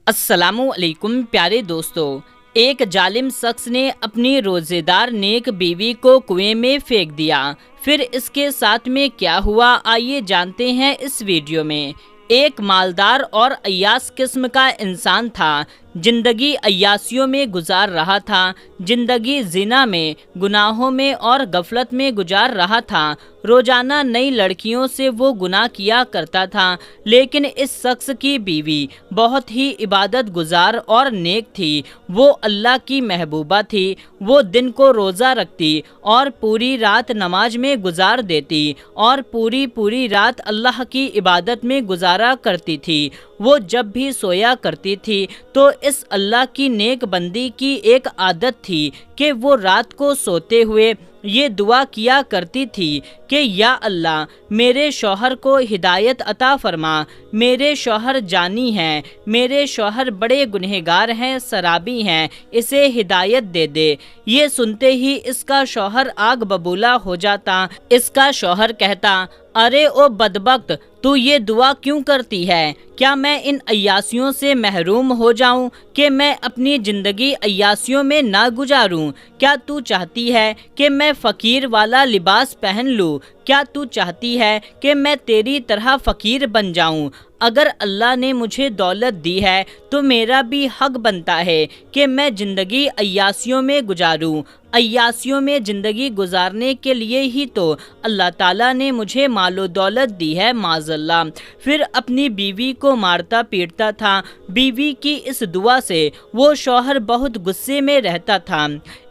السلام علیکم پیارے دوستو، ایک ظالم شخص نے اپنی روزے دار نیک بیوی کو کنویں میں پھینک دیا۔ پھر اس کے ساتھ میں کیا ہوا، آئیے جانتے ہیں اس ویڈیو میں۔ ایک مالدار اور عیاش قسم کا انسان تھا، زندگی عیاشیوں میں گزار رہا تھا، زندگی زنا میں، گناہوں میں اور غفلت میں گزار رہا تھا۔ روزانہ نئی لڑکیوں سے وہ گناہ کیا کرتا تھا، لیکن اس شخص کی بیوی بہت ہی عبادت گزار اور نیک تھی۔ وہ اللہ کی محبوبہ تھی۔ وہ دن کو روزہ رکھتی اور پوری رات نماز میں گزار دیتی اور پوری رات اللہ کی عبادت میں گزارا کرتی تھی۔ وہ جب بھی سویا کرتی تھی تو اس اللہ کی نیک بندی کی ایک عادت تھی کہ وہ رات کو سوتے ہوئے یہ دعا کیا کرتی تھی کہ یا اللہ، میرے شوہر کو ہدایت عطا فرما، میرے شوہر جانی ہیں، میرے شوہر بڑے گنہگار ہیں، شرابی ہیں، اسے ہدایت دے دے۔ یہ سنتے ہی اس کا شوہر آگ ببولا ہو جاتا۔ اس کا شوہر کہتا، ارے او بدبخت، تو یہ دعا کیوں کرتی ہے؟ کیا میں ان عیاشیوں سے محروم ہو جاؤں کہ میں اپنی زندگی عیاشیوں میں نہ گزاروں؟ کیا تو چاہتی ہے کہ میں فقیر والا لباس پہن لوں؟ کیا تو چاہتی ہے کہ میں تیری طرح فقیر بن جاؤں؟ اگر اللہ نے مجھے دولت دی ہے تو میرا بھی حق بنتا ہے کہ میں زندگی عیاشیوں میں گزاروں۔ عیاشیوں میں زندگی گزارنے کے لیے ہی تو اللہ تعالیٰ نے مجھے مال و دولت دی ہے، معاذ اللہ۔ پھر اپنی بیوی کو مارتا پیٹتا تھا۔ بیوی کی اس دعا سے وہ شوہر بہت غصے میں رہتا تھا۔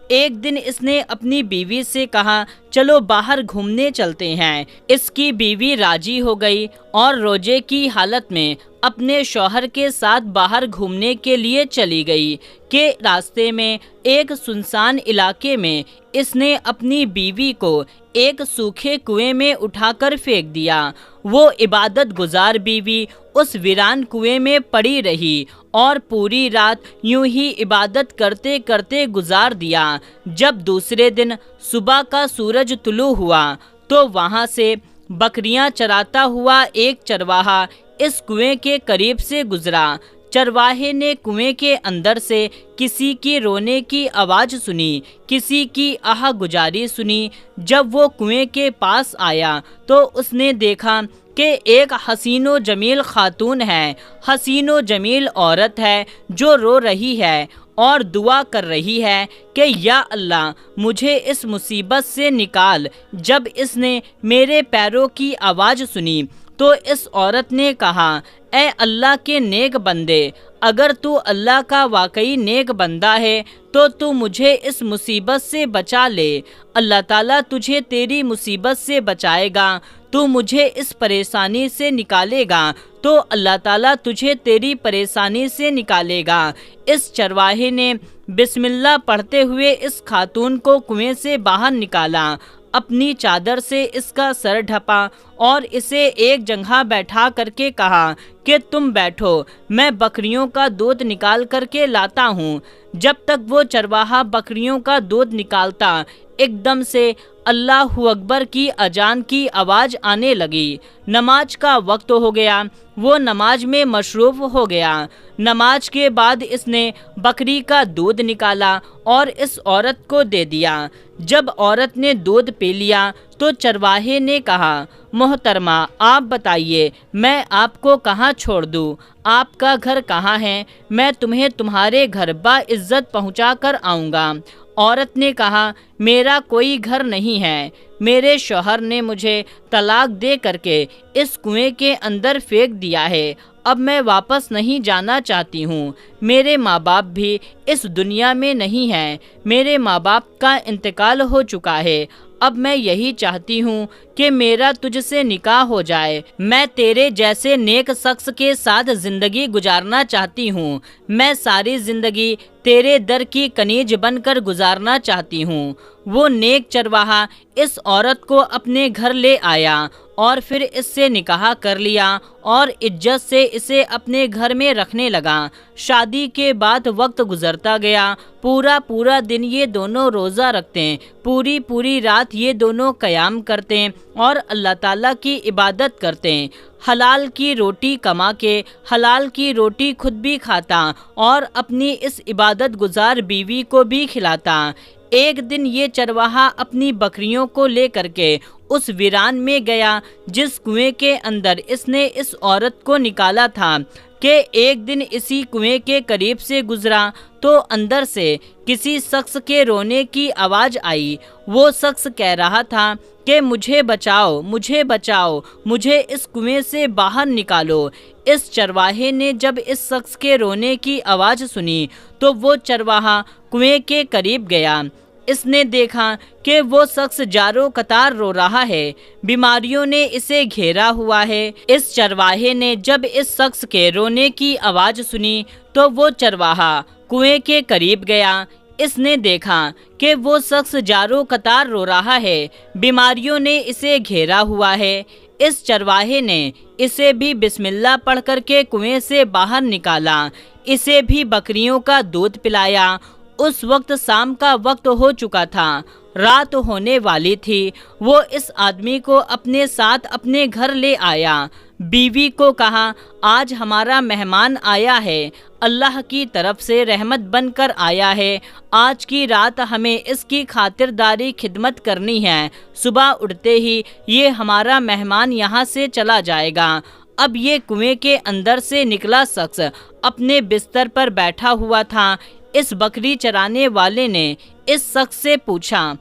ایک دن اس نے اپنی بیوی سے کہا، چلو باہر گھومنے چلتے ہیں۔ اس کی بیوی راضی ہو گئی اور روزے کی حالت میں اپنے شوہر کے ساتھ باہر گھومنے کے لیے چلی گئی کہ راستے میں ایک سنسان علاقے میں اس نے اپنی بیوی کو ایک سوکھے کنویں میں اٹھا کر پھینک دیا۔ وہ عبادت گزار بیوی اس ویران کنویں میں پڑی رہی اور پوری رات یوں ہی عبادت کرتے کرتے گزار دیا۔ جب دوسرے دن صبح کا سورج طلوع ہوا تو وہاں سے بکریاں چراتا ہوا ایک چرواہا اس کنویں کے قریب سے گزرا۔ چرواہے نے کنویں کے اندر سے کسی کی رونے کی آواز سنی، کسی کی آہ گزاری سنی۔ جب وہ کنویں کے پاس آیا تو اس نے دیکھا کہ ایک حسین و جمیل خاتون ہے، حسین و جمیل عورت ہے جو رو رہی ہے اور دعا کر رہی ہے کہ یا اللہ، مجھے اس مصیبت سے نکال۔ جب اس نے میرے پیروں کی آواز سنی تو اس عورت نے کہا، اے اللہ کے نیک بندے، اگر تو اللہ کا واقعی نیک بندہ ہے تو مجھے اس مصیبت سے بچا لے۔ اللہ تعالیٰ تجھے تیری مصیبت سے بچائے گا، تو مجھے اس پریشانی سے نکالے گا تو اللہ تعالیٰ تجھے تیری پریشانی سے نکالے گا۔ اس چرواہے نے بسم اللہ پڑھتے ہوئے اس خاتون کو کنویں سے باہر نکالا، اپنی چادر سے اس کا سر ڈھپا اور اسے ایک جگہ بیٹھا کر کے کہا کہ تم بیٹھو، میں بکریوں کا دودھ نکال کر کے لاتا ہوں۔ جب تک وہ چرواہا بکریوں کا دودھ نکالتا، ایک دم سے اللہ اکبر کی اذان کی آواز آنے لگی۔ نماز کا وقت ہو گیا۔ وہ نماز میں مصروف ہو گیا۔ نماز کے بعد اس نے بکری کا دودھ نکالا اور اس عورت کو دے دیا۔ جب عورت نے دودھ پی لیا تو چرواہے نے کہا، محترمہ، آپ بتائیے میں آپ کو کہاں چھوڑ دوں؟ آپ کا گھر کہاں ہے؟ میں تمہیں تمہارے گھر باعزت پہنچا کر آؤں گا۔ عورت نے کہا، میرا کوئی گھر نہیں ہے، میرے شوہر نے مجھے طلاق دے کر کے اس کنویں کے اندر پھینک دیا ہے، اب میں واپس نہیں جانا چاہتی ہوں۔ میرے ماں باپ بھی اس دنیا میں نہیں ہیں، میرے ماں باپ کا انتقال ہو چکا ہے۔ اب میں یہی چاہتی ہوں کہ میرا تجھ سے نکاح ہو جائے۔ میں تیرے جیسے نیک شخص کے ساتھ زندگی گزارنا چاہتی ہوں۔ میں ساری زندگی تیرے در کی کنیز بن کر گزارنا چاہتی ہوں۔ وہ نیک چرواہا اس عورت کو اپنے گھر لے آیا اور پھر اس سے نکاح کر لیا اور عزت سے اسے اپنے گھر میں رکھنے لگا۔ شادی کے بعد وقت گزرتا گیا۔ پورا دن یہ دونوں روزہ رکھتے، پوری رات یہ دونوں قیام کرتے۔ اور اللہ تعالیٰ کی عبادت کرتے، حلال کی روٹی کما کے حلال کی روٹی خود بھی کھاتا اور اپنی اس عبادت گزار بیوی کو بھی کھلاتا۔ ایک دن یہ چرواہا اپنی بکریوں کو لے کر کے اس ویران میں گیا جس کنویں کے اندر اس نے اس عورت کو نکالا تھا، کہ ایک دن اسی کنویں کے قریب سے گزرا تو اندر سے کسی شخص کے رونے کی آواز آئی۔ وہ شخص کہہ رہا تھا کہ مجھے بچاؤ، مجھے بچاؤ، مجھے اس کنویں سے باہر نکالو۔ اس چرواہے نے جب اس شخص کے رونے کی آواز سنی تو وہ چرواہا کنویں کے قریب گیا۔ اس نے دیکھا کہ وہ شخص جاروں قطار رو رہا ہے، بیماریوں نے اسے گھیرا ہوا ہے۔ اس چرواہے نے جب اس شخص کے رونے کی آواز سنی تو وہ چرواہا کنویں کے قریب گیا۔ اس نے دیکھا کہ وہ شخص جاروں قطار رو رہا ہے، بیماریوں نے اسے گھیرا ہوا ہے۔ اس چرواہے نے اسے بھی بسم اللہ پڑھ کر کے کنویں سے باہر نکالا، اسے بھی بکریوں کا دودھ پلایا۔ اس وقت شام کا وقت ہو چکا تھا، رات ہونے والی تھی۔ وہ اس آدمی کو اپنے ساتھ اپنے گھر لے آیا۔ بیوی کو کہا، آج ہمارا مہمان آیا ہے، اللہ کی طرف سے رحمت بن کر آیا ہے، آج کی رات ہمیں اس کی خاطرداری خدمت کرنی ہے، صبح اٹھتے ہی یہ ہمارا مہمان یہاں سے چلا جائے گا۔ اب یہ کنویں کے اندر سے نکلا شخص اپنے بستر پر بیٹھا ہوا تھا۔ اس بکری چرانے والے نے اس شخص سے پوچھا،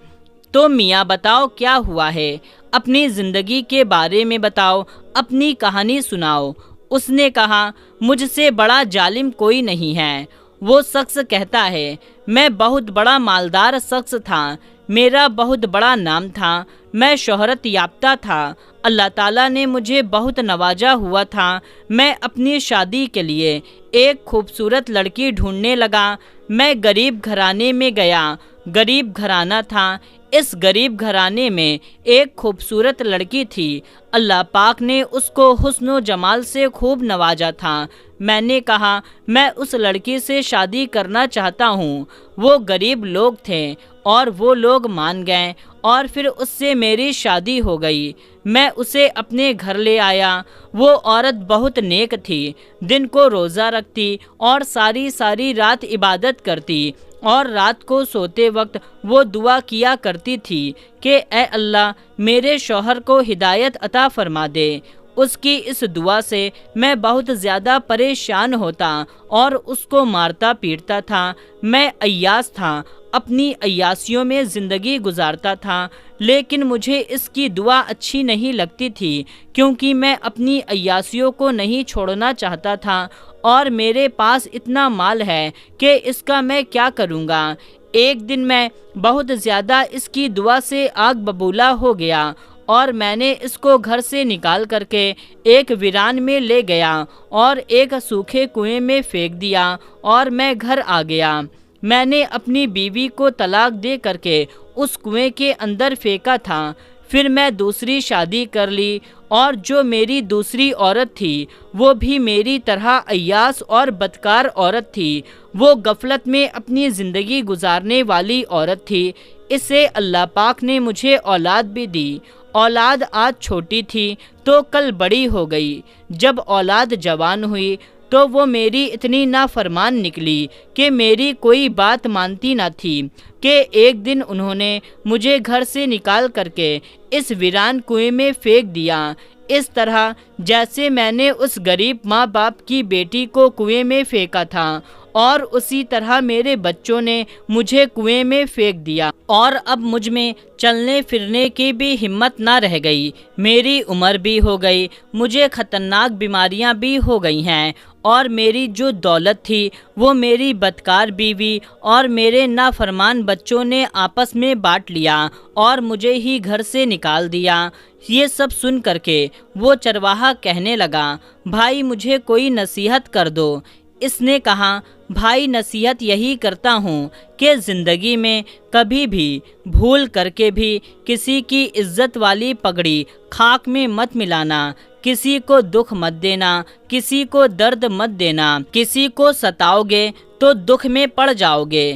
تو میاں بتاؤ کیا ہوا ہے، اپنی زندگی کے بارے میں بتاؤ، اپنی کہانی سناؤ۔ اس نے کہا، مجھ سے بڑا ظالم کوئی نہیں ہے۔ وہ شخص کہتا ہے، میں بہت بڑا مالدار شخص تھا، میرا بہت بڑا نام تھا، میں شہرت یافتہ تھا، اللہ تعالیٰ نے مجھے بہت نوازا ہوا تھا۔ میں اپنی شادی کے لیے ایک خوبصورت لڑکی ڈھونڈنے لگا۔ میں غریب گھرانے میں گیا، غریب گھرانہ تھا۔ اس غریب گھرانے میں ایک خوبصورت لڑکی تھی، اللہ پاک نے اس کو حسن و جمال سے خوب نوازا تھا۔ میں نے کہا، میں اس لڑکی سے شادی کرنا چاہتا ہوں۔ وہ غریب لوگ تھے اور وہ لوگ مان گئے اور پھر اس سے میری شادی ہو گئی۔ میں اسے اپنے گھر لے آیا۔ وہ عورت بہت نیک تھی، دن کو روزہ رکھتی اور ساری رات عبادت کرتی، اور رات کو سوتے وقت وہ دعا کیا کرتی تھی کہ اے اللہ میرے شوہر کو ہدایت عطا فرما دے۔ اس کی اس دعا سے میں بہت زیادہ پریشان ہوتا اور اس کو مارتا پیٹتا تھا۔ میں عیاش تھا، اپنی عیاشیوں میں زندگی گزارتا تھا، لیکن مجھے اس کی دعا اچھی نہیں لگتی تھی کیونکہ میں اپنی عیاشیوں کو نہیں چھوڑنا چاہتا تھا، اور میرے پاس اتنا مال ہے کہ اس کا میں کیا کروں گا۔ ایک دن میں بہت زیادہ اس کی دعا سے آگ ببولا ہو گیا اور میں نے اس کو گھر سے نکال کر کے ایک ویران میں لے گیا اور ایک سوکھے کنویں میں پھینک دیا، اور میں گھر آ گیا۔ میں نے اپنی بیوی کو طلاق دے کر کے اس کنویں کے اندر پھینکا تھا۔ پھر میں دوسری شادی کر لی، اور جو میری دوسری عورت تھی وہ بھی میری طرح عیاش اور بدکار عورت تھی۔ وہ غفلت میں اپنی زندگی گزارنے والی عورت تھی۔ اسے اللہ پاک نے مجھے اولاد بھی دی۔ اولاد آج چھوٹی تھی تو کل بڑی ہو گئی۔ جب اولاد جوان ہوئی تو وہ میری اتنی نافرمان نکلی کہ میری کوئی بات مانتی نہ تھی، کہ ایک دن انہوں نے مجھے گھر سے نکال کر کے اس ویران کنویں میں پھینک دیا، اس طرح جیسے میں نے اس غریب ماں باپ کی بیٹی کو کنویں میں پھینکا تھا، اور اسی طرح میرے بچوں نے مجھے کنویں میں پھینک دیا، اور اب مجھ میں چلنے پھرنے کی بھی ہمت نہ رہ گئی۔ میری عمر بھی ہو گئی، مجھے خطرناک بیماریاں بھی ہو گئی ہیں، اور میری جو دولت تھی وہ میری بدکار بیوی اور میرے نافرمان بچوں نے آپس میں بانٹ لیا اور مجھے ہی گھر سے نکال دیا۔ یہ سب سن کر کے وہ چرواہا کہنے لگا، بھائی مجھے کوئی نصیحت کر دو۔ اس نے کہا، بھائی نصیحت یہی کرتا ہوں کہ زندگی میں کبھی بھی بھول کر کے بھی کسی کی عزت والی پگڑی خاک میں مت ملانا، کسی کو دکھ مت دینا، کسی کو درد مت دینا، کسی کو ستاؤ گے تو دکھ میں پڑ جاؤ گے،